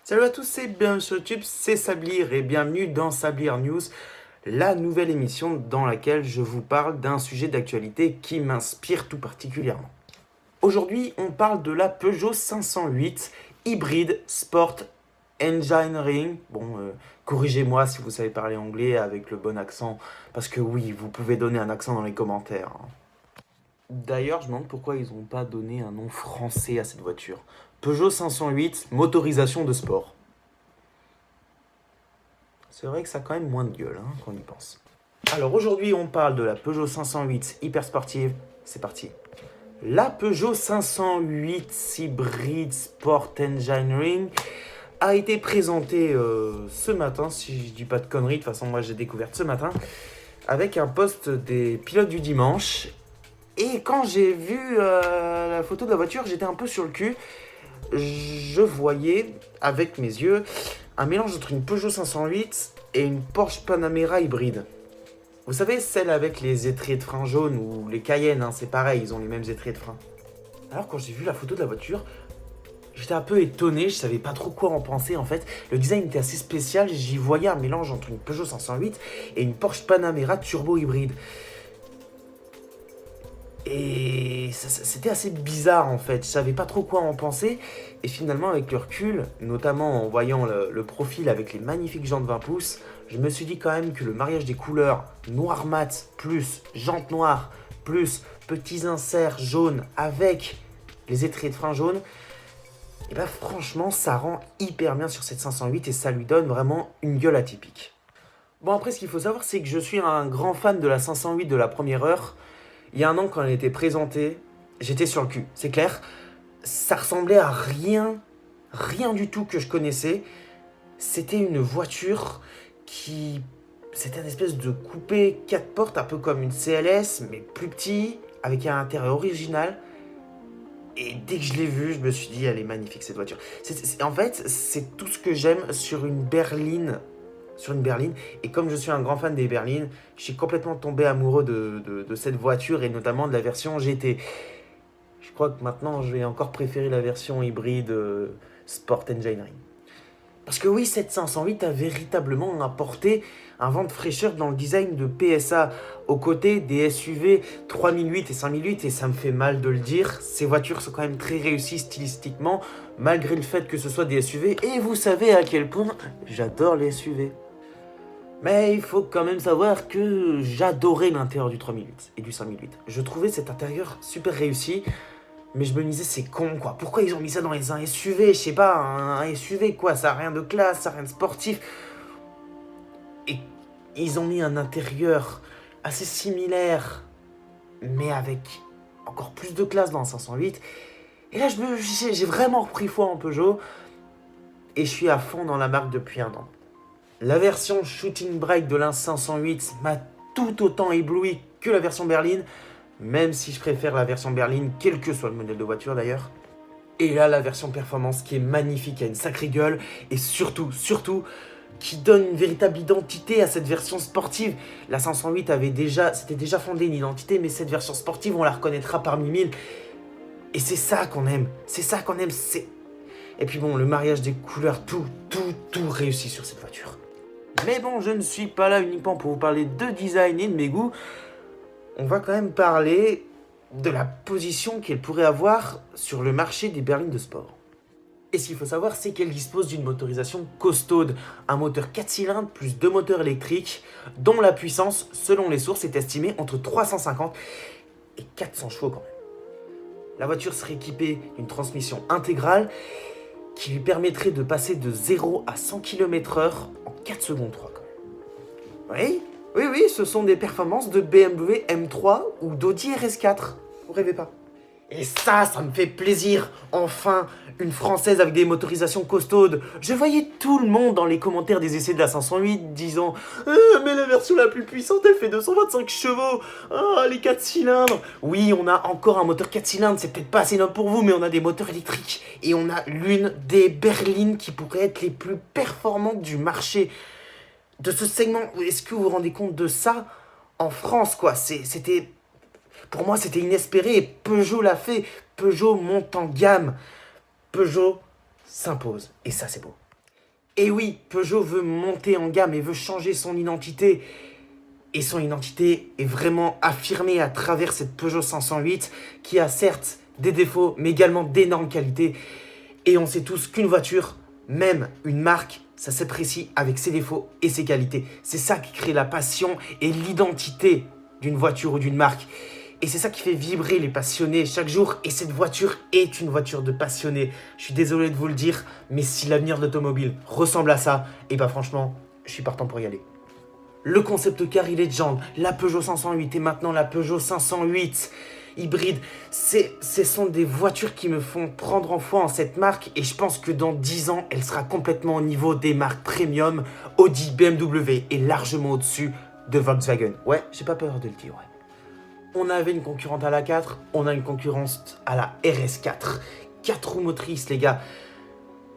Salut à tous, c'est bienvenue sur YouTube, c'est Sablir et bienvenue dans Sablir News, la nouvelle émission dans laquelle je vous parle d'un sujet d'actualité qui m'inspire tout particulièrement. Aujourd'hui, on parle de la Peugeot 508 Hybrid Sport Engineering. Corrigez-moi si vous savez parler anglais avec le bon accent, parce que oui, vous pouvez donner un accent dans les commentaires. D'ailleurs, je me demande pourquoi ils n'ont pas donné un nom français à cette voiture. Peugeot 508, motorisation de sport. C'est vrai que ça a quand même moins de gueule quand on y pense. Alors aujourd'hui, on parle de la Peugeot 508 hyper sportive. C'est parti. La Peugeot 508 Hybrid Sport Engineering a été présentée ce matin, si je dis pas de conneries. De toute façon, moi j'ai découvert ce matin avec un post des pilotes du dimanche. Et quand j'ai vu la photo de la voiture, j'étais un peu sur le cul. Je voyais avec mes yeux un mélange entre une Peugeot 508 et une Porsche Panamera hybride. Vous savez, celle avec les étriers de frein jaunes ou les Cayenne, c'est pareil, ils ont les mêmes étriers de frein. Alors quand j'ai vu la photo de la voiture, j'étais un peu étonné, je savais pas trop quoi en penser en fait. Le design était assez spécial, j'y voyais un mélange entre une Peugeot 508 et une Porsche Panamera turbo hybride. Et c'était assez bizarre en fait, je savais pas trop quoi en penser. Et finalement avec le recul, notamment en voyant le profil avec les magnifiques jantes 20 pouces, je me suis dit quand même que le mariage des couleurs noir mat plus jantes noires plus petits inserts jaunes avec les étriers de frein jaunes, et bah franchement ça rend hyper bien sur cette 508 et ça lui donne vraiment une gueule atypique. Bon après ce qu'il faut savoir c'est que je suis un grand fan de la 508 de la première heure. Il y a un an, quand elle était présentée, j'étais sur le cul, c'est clair. Ça ressemblait à rien du tout que je connaissais. C'était une voiture qui... C'était une espèce de coupé 4 portes, un peu comme une CLS, mais plus petit, avec un intérieur original. Et dès que je l'ai vue, je me suis dit, elle est magnifique cette voiture. En fait, c'est tout ce que j'aime sur une berline. Et comme je suis un grand fan des berlines, je suis complètement tombé amoureux de cette voiture et notamment de la version GT. Je crois que maintenant je vais encore préférer la version hybride Sport Engineering. Parce que oui, cette 508 a véritablement apporté un vent de fraîcheur dans le design de PSA aux côtés des SUV 3008 et 5008, et ça me fait mal de le dire, ces voitures sont quand même très réussies stylistiquement malgré le fait que ce soit des SUV, et vous savez à quel point j'adore les SUV. Mais il faut quand même savoir que j'adorais l'intérieur du 3008 et du 5008. Je trouvais cet intérieur super réussi, mais je me disais c'est con quoi. Pourquoi ils ont mis ça dans un SUV? Je sais pas, un SUV quoi, ça a rien de classe, ça a rien de sportif. Et ils ont mis un intérieur assez similaire, mais avec encore plus de classe dans le 508. Et là j'ai vraiment repris foi en Peugeot, et je suis à fond dans la marque depuis un an. La version Shooting Brake de la 508 m'a tout autant ébloui que la version berline, même si je préfère la version berline, quel que soit le modèle de voiture d'ailleurs. Et là, la version performance qui est magnifique, qui a une sacrée gueule, et surtout, qui donne une véritable identité à cette version sportive. La 508 s'était déjà fondé une identité, mais cette version sportive, on la reconnaîtra parmi mille. Et c'est ça qu'on aime, Et puis bon, le mariage des couleurs, tout réussi sur cette voiture. Mais bon, je ne suis pas là uniquement pour vous parler de design et de mes goûts. On va quand même parler de la position qu'elle pourrait avoir sur le marché des berlines de sport. Et ce qu'il faut savoir, c'est qu'elle dispose d'une motorisation costaude. Un moteur 4 cylindres plus 2 moteurs électriques, dont la puissance, selon les sources, est estimée entre 350 et 400 chevaux quand même. La voiture serait équipée d'une transmission intégrale qui lui permettrait de passer de 0 à 100 km/h en 4 secondes 3 quand même. Oui, ce sont des performances de BMW M3 ou d'Audi RS4. Vous rêvez pas. Et ça me fait plaisir. Enfin, une française avec des motorisations costaudes. Je voyais tout le monde dans les commentaires des essais de la 508 disant mais la version la plus puissante, elle fait 225 chevaux. Les 4 cylindres. Oui, on a encore un moteur 4 cylindres. C'est peut-être pas assez noble pour vous, mais on a des moteurs électriques. Et on a l'une des berlines qui pourrait être les plus performantes du marché. De ce segment, est-ce que vous vous rendez compte de ça en France quoi? Pour moi c'était inespéré et Peugeot l'a fait. Peugeot monte en gamme. Peugeot s'impose et ça c'est beau. Et oui, Peugeot veut monter en gamme et veut changer son identité. Et son identité est vraiment affirmée à travers cette Peugeot 508 qui a certes des défauts, mais également d'énormes qualités. Et on sait tous qu'une voiture, même une marque, ça s'apprécie avec ses défauts et ses qualités. C'est ça qui crée la passion et l'identité d'une voiture ou d'une marque. Et c'est ça qui fait vibrer les passionnés chaque jour. Et cette voiture est une voiture de passionnés. Je suis désolé de vous le dire, mais si l'avenir de l'automobile ressemble à ça, et bah franchement, je suis partant pour y aller. Le concept car e-Legend, la Peugeot 508 et maintenant la Peugeot 508 hybride, ce sont des voitures qui me font prendre en foi en cette marque et je pense que dans 10 ans, elle sera complètement au niveau des marques premium, Audi, BMW et largement au-dessus de Volkswagen. Ouais, j'ai pas peur de le dire, ouais. On avait une concurrente à la 4, on a une concurrence à la RS4. 4 roues motrices, les gars.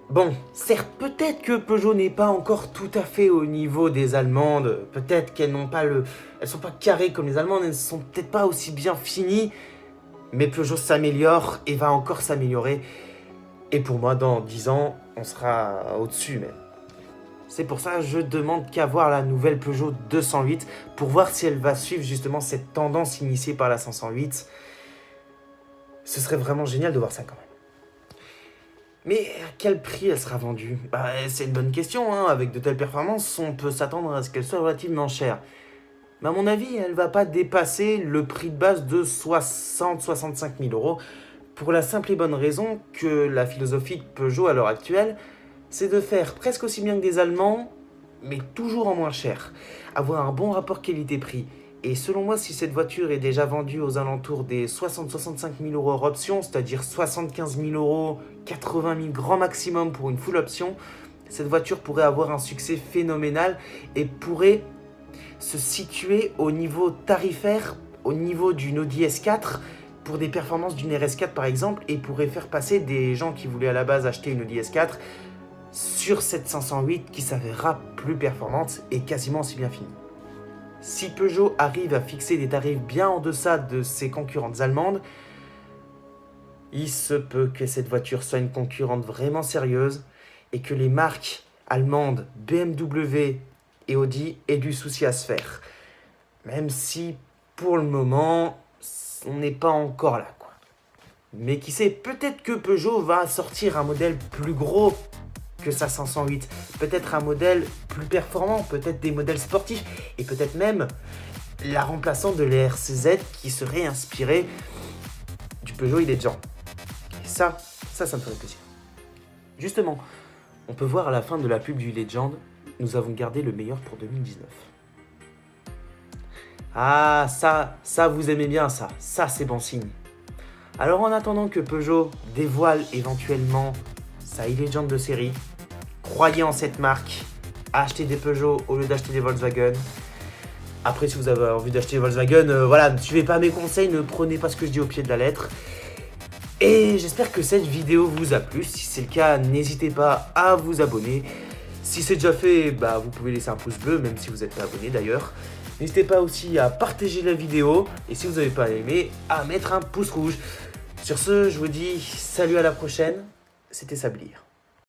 Bon, certes, peut-être que Peugeot n'est pas encore tout à fait au niveau des Allemandes. Peut-être qu'elles n'ont pas elles sont pas carrées comme les Allemandes, elles ne sont peut-être pas aussi bien finies. Mais Peugeot s'améliore et va encore s'améliorer. Et pour moi, dans 10 ans, on sera au-dessus même. C'est pour ça que je demande qu'à voir la nouvelle Peugeot 208 pour voir si elle va suivre justement cette tendance initiée par la 508. Ce serait vraiment génial de voir ça quand même. Mais à quel prix elle sera vendue? C'est une bonne question, hein. Avec de telles performances, on peut s'attendre à ce qu'elle soit relativement chère. Mais à mon avis, elle ne va pas dépasser le prix de base de 60-65 000 euros. Pour la simple et bonne raison que la philosophie de Peugeot à l'heure actuelle, c'est de faire presque aussi bien que des Allemands, mais toujours en moins cher. Avoir un bon rapport qualité-prix. Et selon moi, si cette voiture est déjà vendue aux alentours des 60-65 000 euros hors option, c'est-à-dire 75 000 euros, 80 000 grand maximum pour une full option, cette voiture pourrait avoir un succès phénoménal et pourrait se situer au niveau tarifaire, au niveau d'une Audi S4, pour des performances d'une RS4 par exemple, et pourrait faire passer des gens qui voulaient à la base acheter une Audi S4 sur cette 508 qui s'avérera plus performante et quasiment aussi bien finie. Si Peugeot arrive à fixer des tarifs bien en deçà de ses concurrentes allemandes, il se peut que cette voiture soit une concurrente vraiment sérieuse et que les marques allemandes BMW et Audi aient du souci à se faire. Même si, pour le moment, on n'est pas encore là, quoi. Mais qui sait, peut-être que Peugeot va sortir un modèle plus gros que sa 508. Peut-être un modèle plus performant, peut-être des modèles sportifs, et peut-être même la remplaçante de l'ERCZ qui serait inspirée du Peugeot e-Legend. Et ça me ferait plaisir. Justement, on peut voir à la fin de la pub du Legend, nous avons gardé le meilleur pour 2019. Ah, ça vous aimez bien ça c'est bon signe. Alors en attendant que Peugeot dévoile éventuellement sa e-Legend de série, croyez en cette marque, achetez des Peugeot au lieu d'acheter des Volkswagen. Après, si vous avez envie d'acheter des Volkswagen, voilà, ne suivez pas mes conseils, ne prenez pas ce que je dis au pied de la lettre. Et j'espère que cette vidéo vous a plu. Si c'est le cas, n'hésitez pas à vous abonner. Si c'est déjà fait, vous pouvez laisser un pouce bleu, même si vous n'êtes pas abonné d'ailleurs. N'hésitez pas aussi à partager la vidéo. Et si vous n'avez pas aimé, à mettre un pouce rouge. Sur ce, je vous dis salut, à la prochaine. C'était Sablir.